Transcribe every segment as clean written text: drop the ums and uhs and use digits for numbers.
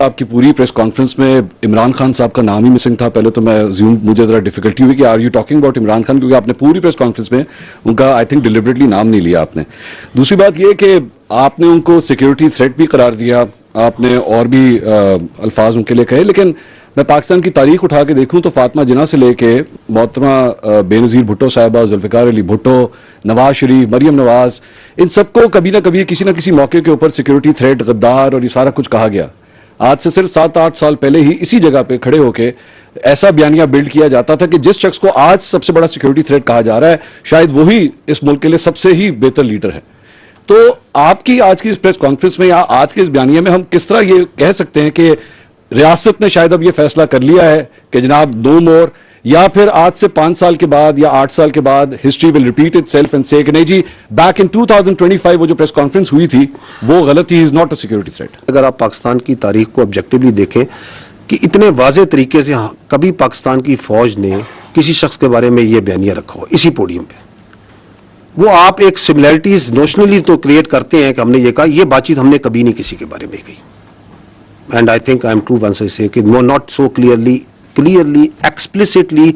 آپ کی پوری پریس کانفرنس میں عمران خان صاحب کا نام ہی مسنگ تھا. پہلے تو مجھے ذرا ڈیفیکلٹی ہوئی کہ are you talking about Imran Khan, کیونکہ آپ نے پوری پریس کانفرنس میں ان کا آئی تھنک ڈیلیبریٹلی نام نہیں لیا آپ نے. دوسری بات یہ کہ آپ نے ان کو سیکیورٹی تھریٹ بھی قرار دیا, آپ نے اور بھی الفاظ ان کے لیے کہے, لیکن میں پاکستان کی تاریخ اٹھا کے دیکھوں تو فاطمہ جناح سے لے کے محترمہ بے نظیر بھٹو صاحبہ, ذوالفقار علی بھٹو, نواز شریف, مریم نواز, ان سب کو کبھی نہ کبھی کسی نہ کسی موقع کے اوپر سیکیورٹی تھریٹ, غدار اور یہ سارا کچھ کہا گیا. آج سے صرف 7-8 سال پہلے ہی اسی جگہ پہ کھڑے ہو کے ایسا بیانیہ بلڈ کیا جاتا تھا کہ جس شخص کو آج سب سے بڑا سیکیورٹی تھریٹ کہا جا رہا ہے شاید وہی اس ملک کے لیے سب سے ہی بہتر لیڈر ہے. تو آپ کی آج کی اس پریس کانفرنس میں یا آج کے اس بیانیے میں ہم کس طرح یہ کہہ سکتے ہیں کہ ریاست نے شاید اب یہ فیصلہ کر لیا ہے کہ جناب نو مور, یا پھر آج سے 5 سال کے بعد یا 8 سال کے بعد history will repeat it self and سے کہ نہیں جی بیک ان 2025 وہ جو پریس کانفرنس ہوئی تھی وہ غلط تھی, is not a security threat. اگر آپ پاکستان کی تاریخ کو آبجیکٹیولی دیکھیں کہ اتنے واضح طریقے سے کبھی پاکستان کی فوج نے کسی شخص کے بارے میں یہ بیانیہ رکھا ہو اسی پوڈیم پہ, وہ آپ ایک سملیرٹیز نوشنلی تو کریٹ کرتے ہیں کہ ہم نے یہ کہا, یہ بات چیت ہم نے کبھی نہیں کسی کے بارے میں کہی. And I think I am true once I say کہ no not so clearly explicitly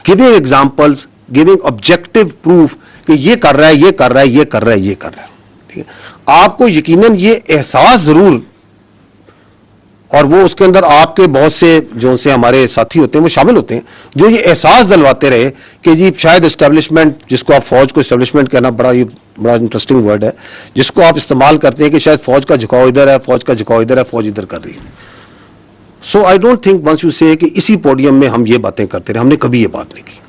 giving examples, giving objective proof کہ یہ کر رہا ہے, یہ کر رہا ہے, یہ کر رہا ہے, یہ کر رہا ہے. ٹھیک ہے, آپ کو یقیناً یہ احساس ضرور, اور وہ اس کے اندر آپ کے بہت سے جو سے ہمارے ساتھی ہوتے ہیں وہ شامل ہوتے ہیں جو یہ احساس دلواتے رہے کہ جی شاید اسٹیبلشمنٹ, جس کو آپ فوج کو اسٹیبلشمنٹ کہنا بڑا انٹرسٹنگ ورڈ ہے, جس کو آپ استعمال کرتے ہیں کہ شاید فوج کا جھکاؤ ادھر ہے, فوج کا جھکاؤ ادھر ہے, فوج ادھر کر رہی ہے. So I don't think once you say کہ اسی پوڈیم میں ہم یہ باتیں کرتے رہے, ہم نے کبھی یہ بات نہیں کی.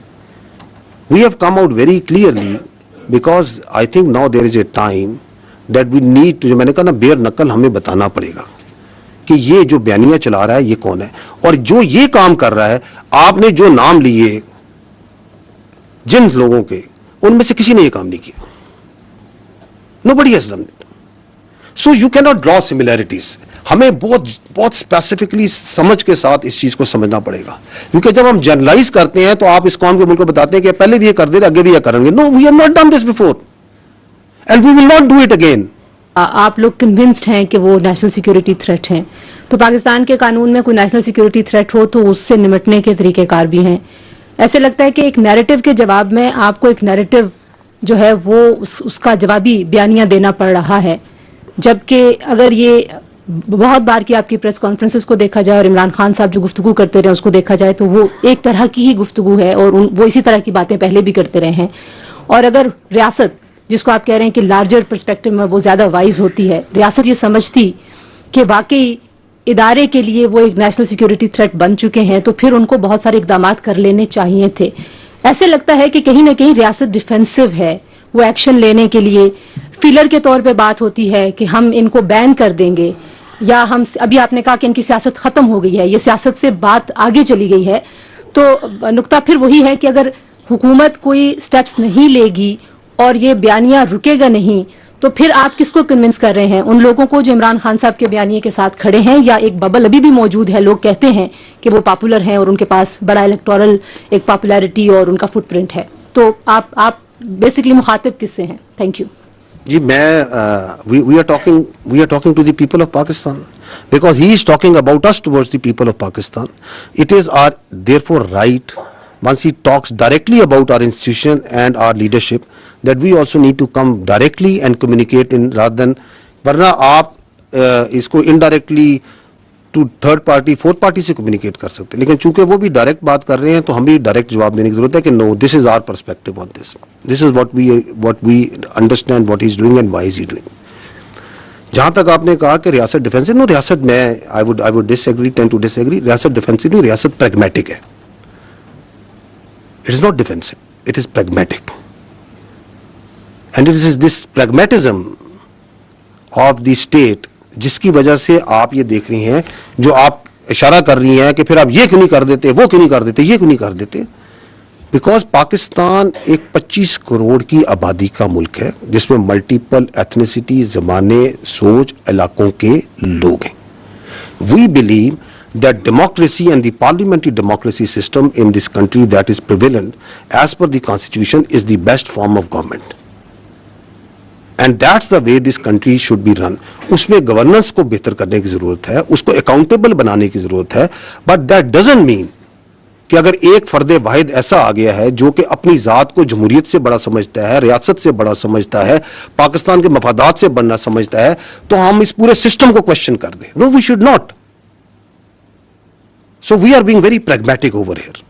We have come out very clearly because I think now there is a time that we need to, جو میں نے کہا نا بیر نقل, ہمیں بتانا پڑے گا کہ یہ جو بیانیہ چلا رہا ہے یہ کون ہے, اور جو یہ کام کر رہا ہے. آپ نے جو نام لیے جن لوگوں کے, ان میں سے کسی نے یہ کام نہیں کیا. Nobody has done it. So you cannot draw similarities. ہمیں بہت اسپیسیفکلی سمجھ کے ساتھ اس چیز کو سمجھنا پڑے گا, کیونکہ جب ہم جرنلائز کرتے ہیں تو آپ اس قوم کے ملک کو بتاتے ہیں کہ پہلے بھی یہ کر دے رہے, آگے بھی یہ کریں گے. No, we have not done this before and we will not do it again. آپ لوگ کنونسڈ ہیں کہ وہ نیشنل سیکیورٹی تھریٹ ہیں, تو پاکستان کے قانون میں کوئی نیشنل سیکیورٹی تھریٹ ہو تو اس سے نمٹنے کے طریقہ کار بھی ہیں. ایسے لگتا ہے کہ ایک نیریٹو کے جواب میں آپ کو ایک نیریٹو جو ہے وہ اس کا جوابی بیانیہ دینا پڑ رہا ہے, جبکہ اگر یہ بہت بار کی آپ کی پریس کانفرنسز کو دیکھا جائے اور عمران خان صاحب جو گفتگو کرتے رہے اس کو دیکھا جائے تو وہ ایک طرح کی ہی گفتگو ہے, اور وہ اسی طرح کی باتیں پہلے بھی کرتے رہے ہیں. اور اگر ریاست, جس کو آپ کہہ رہے ہیں کہ لارجر پرسپیکٹو میں وہ زیادہ وائز ہوتی ہے, ریاست یہ سمجھتی کہ واقعی ادارے کے لیے وہ ایک نیشنل سیکیورٹی تھریٹ بن چکے ہیں, تو پھر ان کو بہت سارے اقدامات کر لینے چاہیے تھے. ایسے لگتا ہے کہ کہیں نہ کہیں ریاست ڈیفینسو ہے, وہ ایکشن لینے کے لیے فیلر کے طور پہ بات ہوتی ہے کہ ہم ان کو بین کر دیں گے, یا ہم ابھی آپ نے کہا کہ ان کی سیاست ختم ہو گئی ہے, یہ سیاست سے بات آگے چلی گئی ہے. تو نقطہ پھر وہی ہے کہ اگر حکومت کوئی سٹیپس نہیں لے گی اور یہ بیانیہ رکے گا نہیں, تو پھر آپ کس کو کنونس کر رہے ہیں؟ ان لوگوں کو جو عمران خان صاحب کے بیانیے کے ساتھ کھڑے ہیں, یا ایک ببل ابھی بھی موجود ہے, لوگ کہتے ہیں کہ وہ پاپولر ہیں اور ان کے پاس بڑا الیکٹورل ایک پاپولیرٹی اور ان کا فٹ پرنٹ ہے. تو آپ بیسکلی مخاطب کس سے ہیں؟ Thank you. جی میں we are talking to the people of Pakistan because he is talking about us towards the people of Pakistan. It is our therefore right, once he talks directly about our institution and our leadership, that we also need to come directly and communicate in rather than, ورنہ آپ اس کو indirectly to third party, fourth party سے communicate کر سکتے ہیں, لیکن چونکہ وہ بھی ڈائریکٹ بات کر رہے ہیں تو ہم بھی ڈائریکٹ جواب دینے کی ضرورت ہے کہ no, this is our perspective on this. This is what we understand what he is doing and why is he doing. جہاں تک آپ نے کہا کہ ریاست ڈیفینسو, نو ریاست میں I would disagree, tend to disagree. ریاست ڈیفینسو نہیں, ریاست پریگمیٹک ہے. It is not defensive, it is pragmatic. And it is this pragmatism of the state جس کی وجہ سے آپ یہ دیکھ رہی ہیں, جو آپ اشارہ کر رہی ہیں کہ پھر آپ یہ کیوں نہیں کر دیتے, وہ کیوں نہیں کر دیتے, یہ کیوں نہیں کر دیتے. بیکاز پاکستان ایک 25 کروڑ کی آبادی کا ملک ہے جس میں ملٹیپل ایتھنیسٹی, زمانے, سوچ, علاقوں کے لوگ ہیں. We believe that democracy and the parliamentary democracy system in this country that is prevalent as per the constitution is the best form of government. And that's the way this country should be run. اس میں governance کو بہتر کرنے کی ضرورت ہے, اس کو accountable بنانے کی ضرورت ہے, بٹ دیٹ ڈزنٹ مین کہ اگر ایک فرد واحد ایسا آ گیا ہے جو کہ اپنی ذات کو جمہوریت سے بڑا سمجھتا ہے, ریاست سے بڑا سمجھتا ہے, پاکستان کے مفادات سے بڑا سمجھتا ہے, تو ہم اس پورے سسٹم کو کوشچن کر دیں. No, we should not. So we are being very pragmatic over hair.